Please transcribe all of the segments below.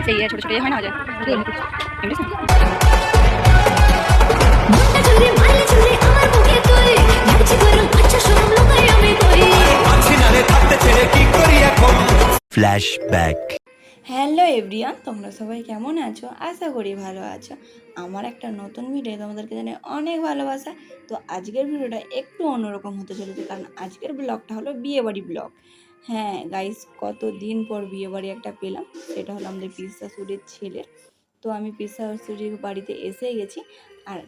সেই ছোট ছোট হয় না যে ফ্ল্যাশব্যাক। হ্যালো এভরিওয়ান, তোমরা সবাই কেমন আছো? আশা করি ভালো আছো। আমার একটা নতুন ভিডিও তোমাদেরকে জানাই অনেক ভালোবাসা। তো আজকের ভিডিওটা একটু অন্যরকম হতে চলেছে, কারণ আজকের ব্লগটা হলো বিয়েবাড়ি ব্লগ। হ্যাঁ গাইস, কত দিন পর বিয়েবাড়ি একটা পেলাম, সেটা হলো আমাদের পিসা শাশুড়ির ছেলের। তো আমি পিসা শাশুড়ির বাড়িতে এসে গেছি। আর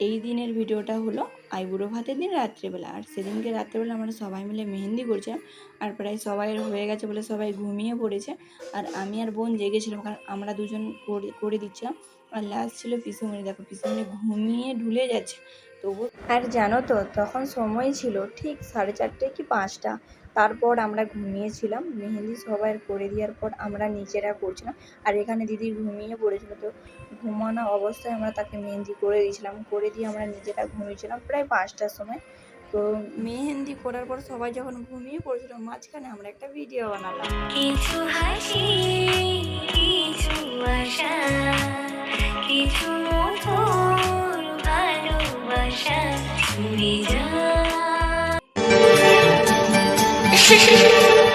এই দিনের ভিডিওটা হলো আইবুড়ো ভাতের দিন রাত্রেবেলা। আর সেদিনকে রাত্রেবেলা আমরা সবাই মিলে মেহেন্দি করছিলাম। আর প্রায় সবাই হয়ে গেছে বলে সবাই ঘুমিয়ে পড়েছে। আর আমি আর বোন জেগেছিলাম, কারণ আমরা দুজন করে দিচ্ছিলাম। আর লাস্ট ছিল পিসুমণি। দেখো পিসুমণি ঘুমিয়ে ঢুলে যাচ্ছে তবু। আর জানো তো তখন সময় ছিল ঠিক 4:30 কি 5টা। তারপর আমরা ঘুমিয়েছিলাম। মেহেন্দি সবাই করে দেওয়ার পর আমরা নিজেরা করছিলাম। আর এখানে দিদি ঘুমিয়ে পড়েছিল, তো ঘুমানো অবস্থায় আমরা তাকে মেহেন্দি করে দিয়েছিলাম। করে দিয়ে আমরা নিজেরা ঘুমিয়েছিলাম প্রায় 5টার সময়। তো মেহেন্দি করার পর সবাই যখন ঘুমিয়ে পড়েছিল, মাঝখানে আমরা একটা ভিডিও বানালাম। কিছু হাসি, কিছু আশা, কিছু মধুর ভালোবাসা তুমি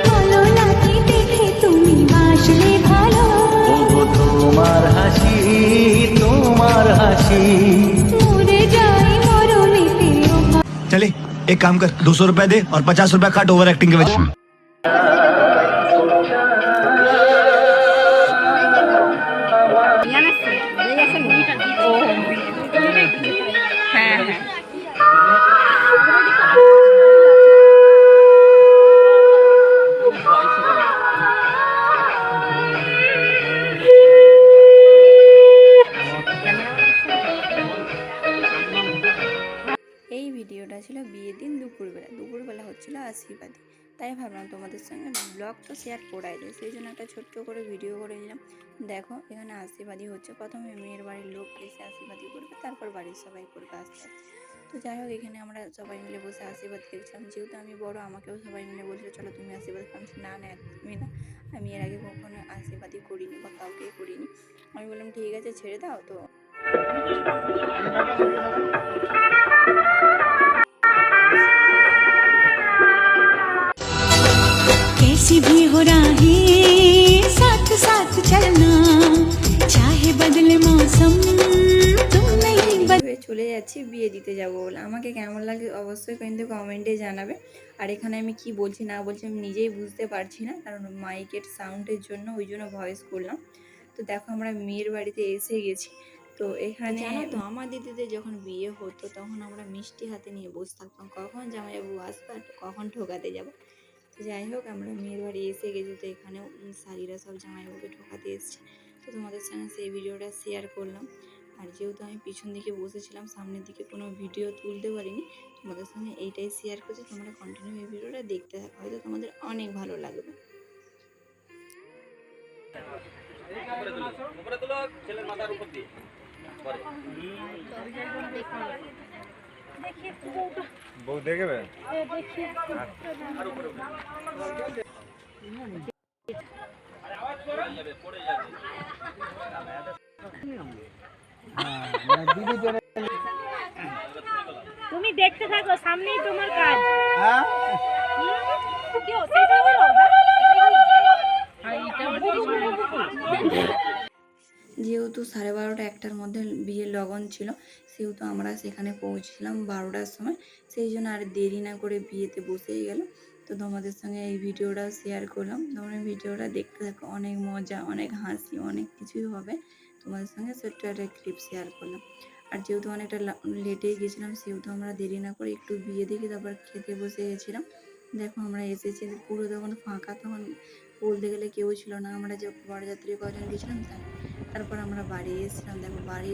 ভালো লাগে দেখে তুমি বাসলে ভালো। তোমার হাসি, তোমার হাসি। মরে যাই মরমিতে। चले एक काम कर, 200 रुपए दे और 50 रुपए काट ओवर एक्टिंग के वजह। হ্যাঁ হ্যাঁ এই ভিডিওটা ছিল বিয়ের দিন দুপুরবেলা হচ্ছিল আশীর্বাদী। তাই ভাবলাম তোমাদের সঙ্গে ব্লগ তো শেয়ার করাই যায়, সেই জন্য একটা ছোট্ট করে ভিডিও করে নিলাম। দেখো এখানে আশীর্বাদী হচ্ছে, প্রথমে মেয়ের বাড়ির লোক এসে আশীর্বাদী করবে, তারপর বাড়ির সবাই করবে আস্তে আস্তে। তো যাই হোক, এখানে আমরা সবাই মিলে বসে আশীর্বাদ দেখছিলাম। যেহেতু আমি বড়, আমাকেও সবাই মিলে বলছিল চলো তুমি আশীর্বাদ করো। না না তুমি না, আমি এর আগে কখনো আশীর্বাদই করিনি বা কাউকেই করিনি। আমি বললাম ঠিক আছে ছেড়ে দাও। তো कैसी भी हो राहें साथ साथ चलना, चाहे बदले मौसम तुम नहीं হয়ে চলে যাচ্ছি বিয়ে দিতে যাবো বলে। আমাকে কেমন লাগে অবশ্যই কিন্তু কমেন্টে জানাবে। আর এখানে আমি কি বলছি না বলছি আমি নিজেই বুঝতে পারছি না, কারণ মাইকের সাউন্ডের জন্য ওই জন্য ভয়েস করলাম। তো দেখো আমরা মেয়ের বাড়িতে এসে গেছি। তো এখানে জানো তো আমার দিদিদের যখন বিয়ে হতো তখন আমরা মিষ্টি হাতে নিয়ে বসে থাকতাম, কখন জামাইবাবু আসবে আর কখন ঠোকাতে যাব। তো যাই হোক, আমরা মেয়ের বাড়ি এসে গেছি। তো এখানেও শাড়িরা সব জামাইবাবুকে ঠোকাতে এসছে। তো তোমাদের সঙ্গে সেই ভিডিওটা শেয়ার করলাম। আর যেহেতু আমি পিছন দিকে বসেছিলাম, সামনের দিকে কোনো ভিডিও তুলতে পারিনি, তোমাদের সঙ্গে এইটাই শেয়ার করছি। তোমরা কন্টিনিউ এই ভিডিওটা দেখতে থাকো, হয়তো তোমাদের অনেক ভালো লাগবে। বউ দেখবে তুমি দেখতে থাকো, সামনেই তোমার কাজ। যেহেতু 12:30 1টার মধ্যে বিয়ের লগন ছিল, সেহেতু আমরা সেখানে পৌঁছলাম 12টার সময়। সেই জন্য আর দেরি না করে বিয়েতে বসেই গেল। তো তোমাদের সঙ্গে এই ভিডিওটা শেয়ার করলাম। তোমরা ভিডিওটা দেখতে থাকো, অনেক মজা, অনেক হাসি, অনেক কিছুই হবে। তোমাদের সঙ্গে ছোট্ট একটা ক্লিপ শেয়ার করলাম। আর যেহেতু অনেকটা লেটেই গেছিলাম, সেহেতু আমরা দেরি না করে একটু বিয়ে দেখে তারপর খেতে বসে গেছিলাম। দেখো আমরা এসেছি, পুরো তখন ফাঁকা, তখন বলতে গেলে কেউ ছিল না। আমরা যে বরযাত্রী কজন গেছিলাম তারপর আমরা বাড়ি এসেছিলাম। দেখো বাড়ি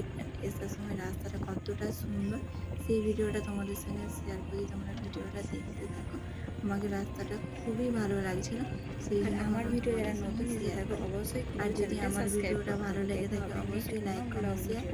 আসার সময় রাস্তাটা কতটা সুন্দর, সেই ভিডিওটা তোমাদের সঙ্গে শেয়ার করি। তোমরা ভিডিওটা দেখতে থাকো। আমাকে রাস্তাটা খুবই ভালো লাগছিল, সেই জন্য আমার ভিডিও যারা নতুন শেয়ার করো অবশ্যই। আর যদি আমার ভিডিওটা ভালো লেগে থাকে অবশ্যই লাইক করো, শেয়ার।